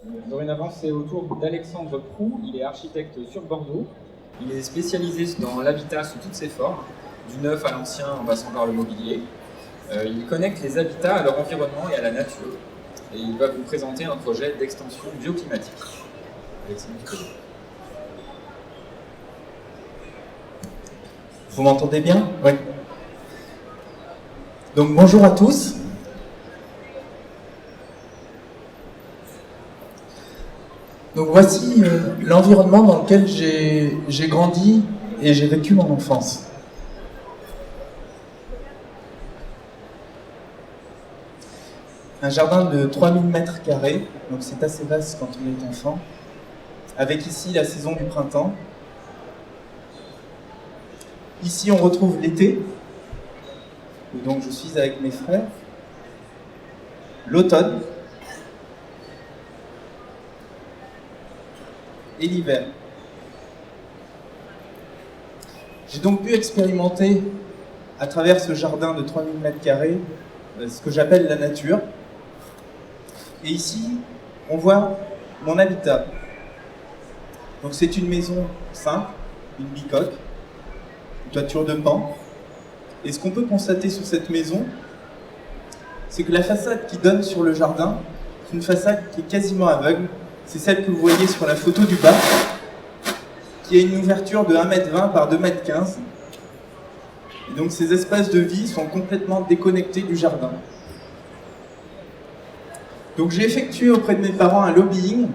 Dorénavant, c'est au tour d'Alexandre Proux. Il est architecte sur Bordeaux. Il est spécialisé dans l'habitat sous toutes ses formes, du neuf à l'ancien en passant par le mobilier. Il connecte les habitats à leur environnement et à la nature. Et il va vous présenter un projet d'extension bioclimatique. Alexandre Proux. Vous m'entendez bien? Oui. Donc bonjour à tous. Donc voici l'environnement dans lequel j'ai grandi et j'ai vécu mon enfance. Un jardin de 3000 mètres carrés, donc c'est assez vaste quand on est enfant, avec ici la saison du printemps. Ici on retrouve l'été, où donc je suis avec mes frères, l'automne et l'hiver. J'ai donc pu expérimenter à travers ce jardin de 3000 mètres carrés ce que j'appelle la nature. Et ici, on voit mon habitat. Donc c'est une maison simple, une bicoque, une toiture de pan. Et ce qu'on peut constater sur cette maison, c'est que la façade qui donne sur le jardin, c'est une façade qui est quasiment aveugle. C'est celle que vous voyez sur la photo du bas, qui a une ouverture de 1,20 m par 2,15 m. Et donc ces espaces de vie sont complètement déconnectés du jardin. Donc j'ai effectué auprès de mes parents un lobbying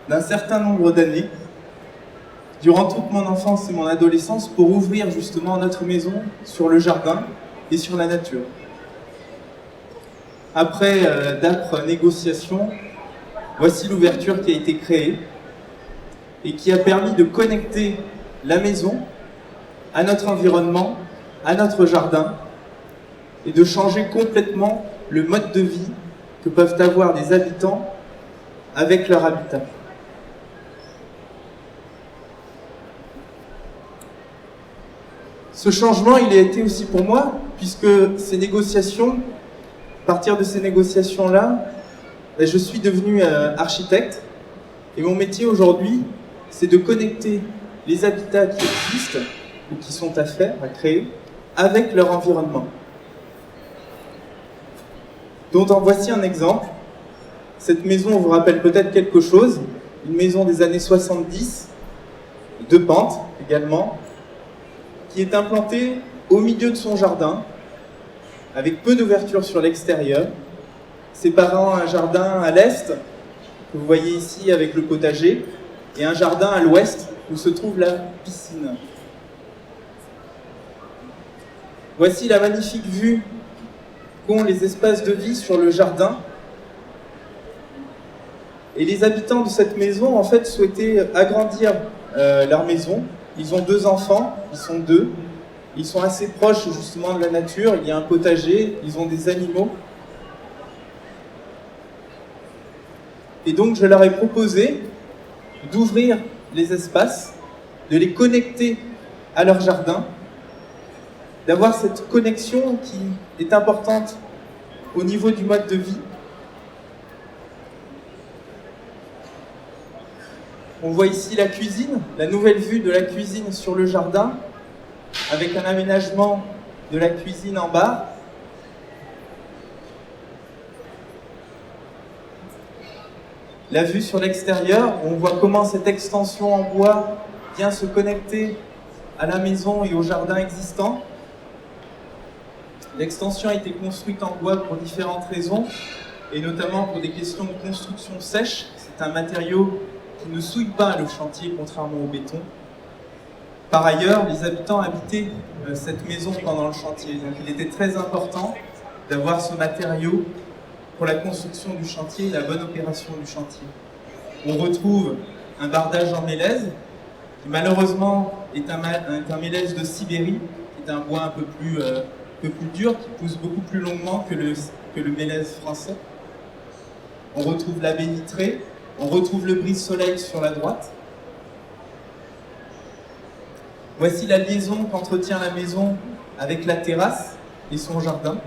d'un certain nombre d'années, durant toute mon enfance et mon adolescence, pour ouvrir justement notre maison sur le jardin et sur la nature. Après d'âpres négociations, voici l'ouverture qui a été créée et qui a permis de connecter la maison à notre environnement, à notre jardin, et de changer complètement le mode de vie que peuvent avoir les habitants avec leur habitat. Ce changement, il a été aussi pour moi, puisque ces négociations, à partir de ces négociations-là, je suis devenu architecte, et mon métier aujourd'hui, c'est de connecter les habitats qui existent, ou qui sont à faire, à créer, avec leur environnement. Donc en voici un exemple. Cette maison vous rappelle peut-être quelque chose, une maison des années 70, de pente également, qui est implantée au milieu de son jardin, avec peu d'ouverture sur l'extérieur, séparant un jardin à l'est, que vous voyez ici avec le potager, et un jardin à l'ouest, où se trouve la piscine. Voici la magnifique vue qu'ont les espaces de vie sur le jardin. Et les habitants de cette maison, en fait, souhaitaient agrandir leur maison. Ils ont 2 enfants, ils sont 2. Ils sont assez proches justement de la nature, il y a un potager, ils ont des animaux. Et donc je leur ai proposé d'ouvrir les espaces, de les connecter à leur jardin, d'avoir cette connexion qui est importante au niveau du mode de vie. On voit ici la cuisine, la nouvelle vue de la cuisine sur le jardin, avec un aménagement de la cuisine en bas. La vue sur l'extérieur, on voit comment cette extension en bois vient se connecter à la maison et au jardin existant. L'extension a été construite en bois pour différentes raisons, et notamment pour des questions de construction sèche. C'est un matériau qui ne souille pas le chantier, contrairement au béton. Par ailleurs, les habitants habitaient cette maison pendant le chantier, donc il était très important d'avoir ce matériau pour la construction du chantier et la bonne opération du chantier. On retrouve un bardage en mélèze, qui malheureusement est un mélèze de Sibérie, qui est un bois un peu plus dur, qui pousse beaucoup plus longuement que le mélèze français. On retrouve la baie vitrée, on retrouve le brise-soleil sur la droite. Voici la liaison qu'entretient la maison avec la terrasse et son jardin.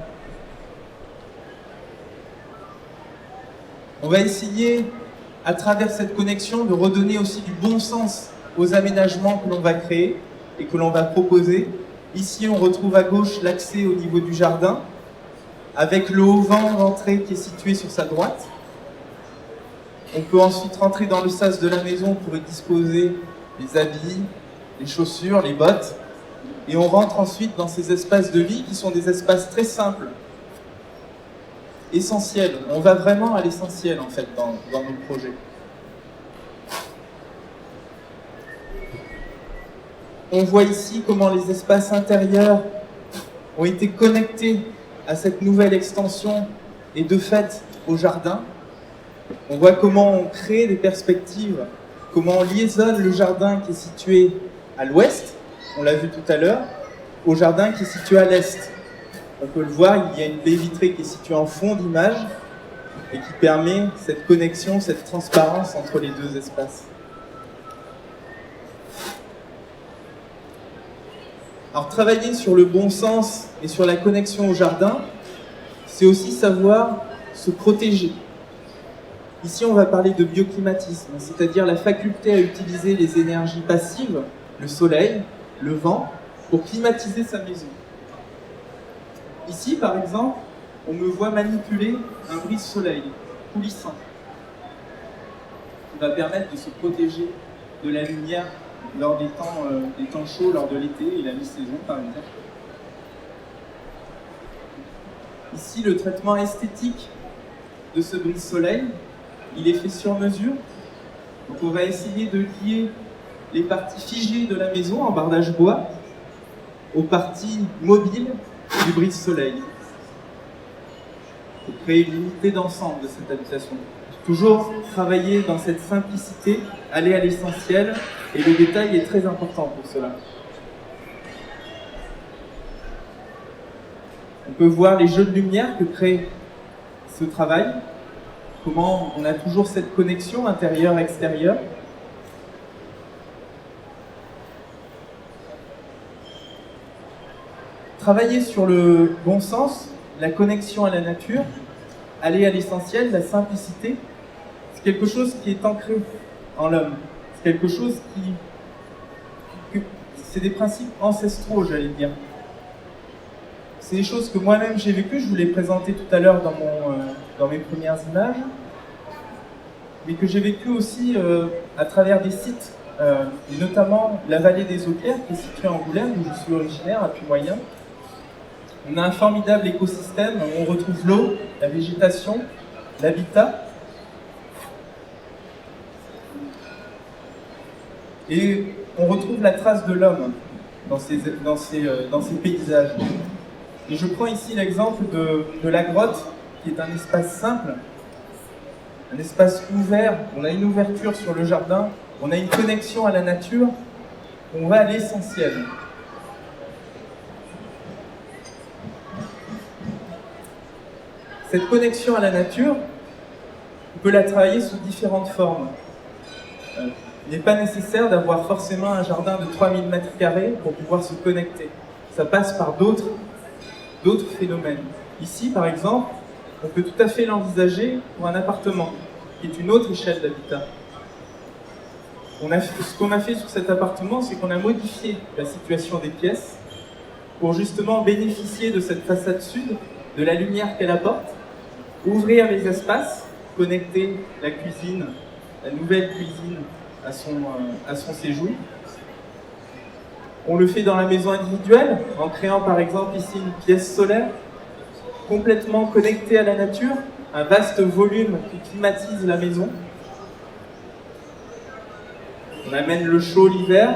On va essayer à travers cette connexion, de redonner aussi du bon sens aux aménagements que l'on va créer et que l'on va proposer. Ici, on retrouve à gauche l'accès au niveau du jardin, avec le haut-vent d'entrée qui est situé sur sa droite. On peut ensuite rentrer dans le sas de la maison pour y disposer les habits, les chaussures, les bottes. Et on rentre ensuite dans ces espaces de vie qui sont des espaces très simples, essentiels. On va vraiment à l'essentiel en fait dans nos projets. On voit ici comment les espaces intérieurs ont été connectés à cette nouvelle extension et de fait au jardin. On voit comment on crée des perspectives, comment on liaisonne le jardin qui est situé à l'ouest, on l'a vu tout à l'heure, au jardin qui est situé à l'est. On peut le voir, il y a une baie vitrée qui est située en fond d'image et qui permet cette connexion, cette transparence entre les deux espaces. Alors travailler sur le bon sens et sur la connexion au jardin, c'est aussi savoir se protéger. Ici, on va parler de bioclimatisme, c'est-à-dire la faculté à utiliser les énergies passives, le soleil, le vent, pour climatiser sa maison. Ici, par exemple, on me voit manipuler un brise-soleil coulissant qui va permettre de se protéger de la lumière lors des temps chauds, lors de l'été et la mi-saison, par exemple. Ici, le traitement esthétique de ce brise-soleil, il est fait sur mesure. Donc on va essayer de lier les parties figées de la maison en bardage bois aux parties mobiles du brise-soleil pour créer une unité d'ensemble de cette habitation. Toujours travailler dans cette simplicité, aller à l'essentiel, et le détail est très important pour cela. On peut voir les jeux de lumière que crée ce travail, comment on a toujours cette connexion intérieure-extérieure. Travailler sur le bon sens, la connexion à la nature, aller à l'essentiel, la simplicité, c'est quelque chose qui est ancré en l'homme. C'est quelque chose c'est des principes ancestraux, j'allais dire. C'est des choses que moi-même j'ai vécues, je vous l'ai présenté tout à l'heure dans mes premières images, mais que j'ai vécu aussi à travers des sites, et notamment la vallée des Eaux-Claires, qui est située en Angoulême, où je suis originaire, à Puy-Moyen. On a un formidable écosystème où on retrouve l'eau, la végétation, l'habitat. Et on retrouve la trace de l'homme dans ces paysages. Et je prends ici l'exemple de la grotte, qui est un espace simple, un espace ouvert. On a une ouverture sur le jardin, on a une connexion à la nature, on va à l'essentiel. Cette connexion à la nature, on peut la travailler sous différentes formes. Il n'est pas nécessaire d'avoir forcément un jardin de 3000 m² pour pouvoir se connecter. Ça passe par d'autres phénomènes. Ici, par exemple, on peut tout à fait l'envisager pour un appartement, qui est une autre échelle d'habitat. Ce qu'on a fait sur cet appartement, c'est qu'on a modifié la situation des pièces pour justement bénéficier de cette façade sud, de la lumière qu'elle apporte, ouvrir les espaces, connecter la cuisine, la nouvelle cuisine à son séjour. On le fait dans la maison individuelle, en créant par exemple ici une pièce solaire, complètement connectée à la nature, un vaste volume qui climatise la maison. On amène le chaud l'hiver,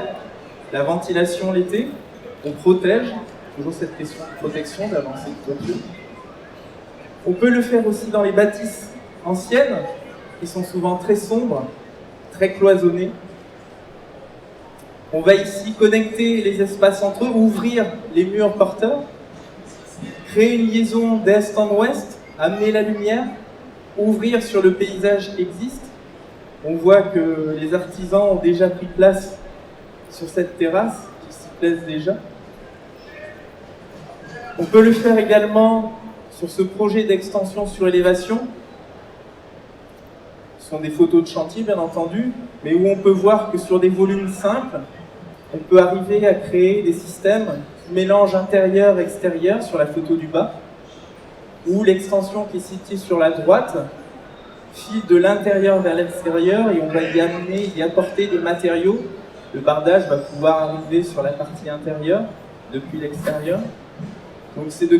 la ventilation l'été, on protège, toujours cette question de protection, d'avancer de toiture. On peut le faire aussi dans les bâtisses anciennes, qui sont souvent très sombres, très cloisonnées. On va ici connecter les espaces entre eux, ouvrir les murs porteurs, créer une liaison d'est en ouest, amener la lumière, ouvrir sur le paysage qui existe. On voit que les artisans ont déjà pris place sur cette terrasse, qui s'y plaisent déjà. On peut le faire également sur ce projet d'extension sur élévation, Ce sont des photos de chantier, bien entendu, mais où on peut voir que sur des volumes simples, on peut arriver à créer des systèmes qui mélangent intérieur et extérieur sur la photo du bas, où l'extension qui est située sur la droite file de l'intérieur vers l'extérieur et on va y apporter des matériaux. Le bardage va pouvoir arriver sur la partie intérieure depuis l'extérieur. Donc c'est de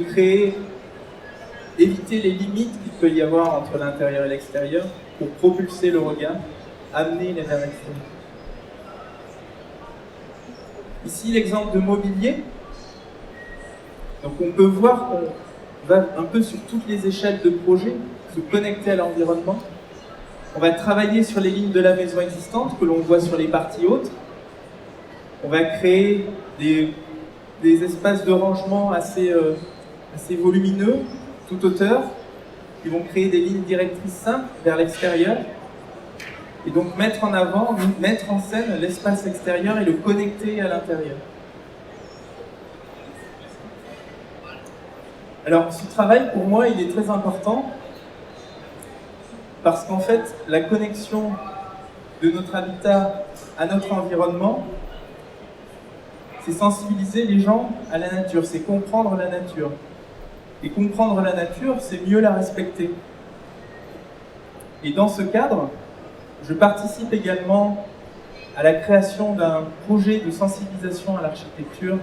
éviter les limites qu'il peut y avoir entre l'intérieur et l'extérieur pour propulser le regard, amener les vers l'extérieur. Ici l'exemple de mobilier. Donc on peut voir qu'on va un peu sur toutes les échelles de projet, se connecter à l'environnement. On va travailler sur les lignes de la maison existante que l'on voit sur les parties hautes. On va créer des espaces de rangement assez volumineux, toute hauteur, qui vont créer des lignes directrices simples vers l'extérieur. Et donc mettre en scène l'espace extérieur et le connecter à l'intérieur. Alors ce travail, pour moi, il est très important parce qu'en fait, la connexion de notre habitat à notre environnement, c'est sensibiliser les gens à la nature, c'est comprendre la nature. Et comprendre la nature, c'est mieux la respecter. Et dans ce cadre, je participe également à la création d'un projet de sensibilisation à l'architecture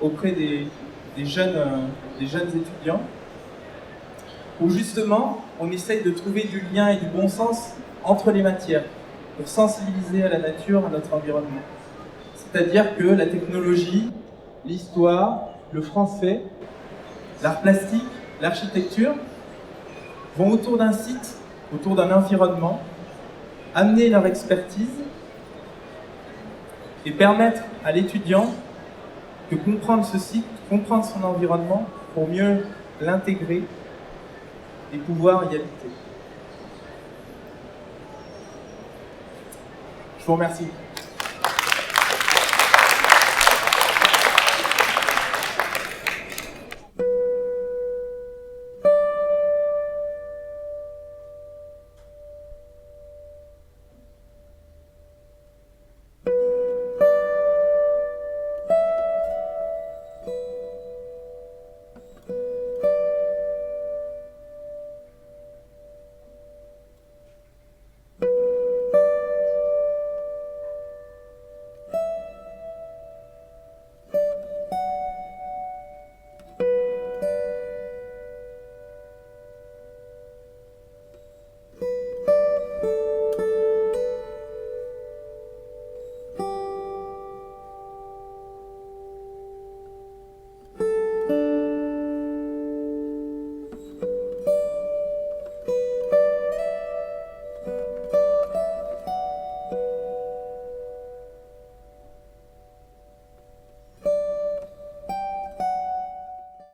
auprès des jeunes étudiants, où justement, on essaye de trouver du lien et du bon sens entre les matières, pour sensibiliser à la nature, à notre environnement. C'est-à-dire que la technologie, l'histoire, le français, l'art plastique, l'architecture vont autour d'un site, autour d'un environnement, amener leur expertise et permettre à l'étudiant de comprendre ce site, comprendre son environnement pour mieux l'intégrer et pouvoir y habiter. Je vous remercie.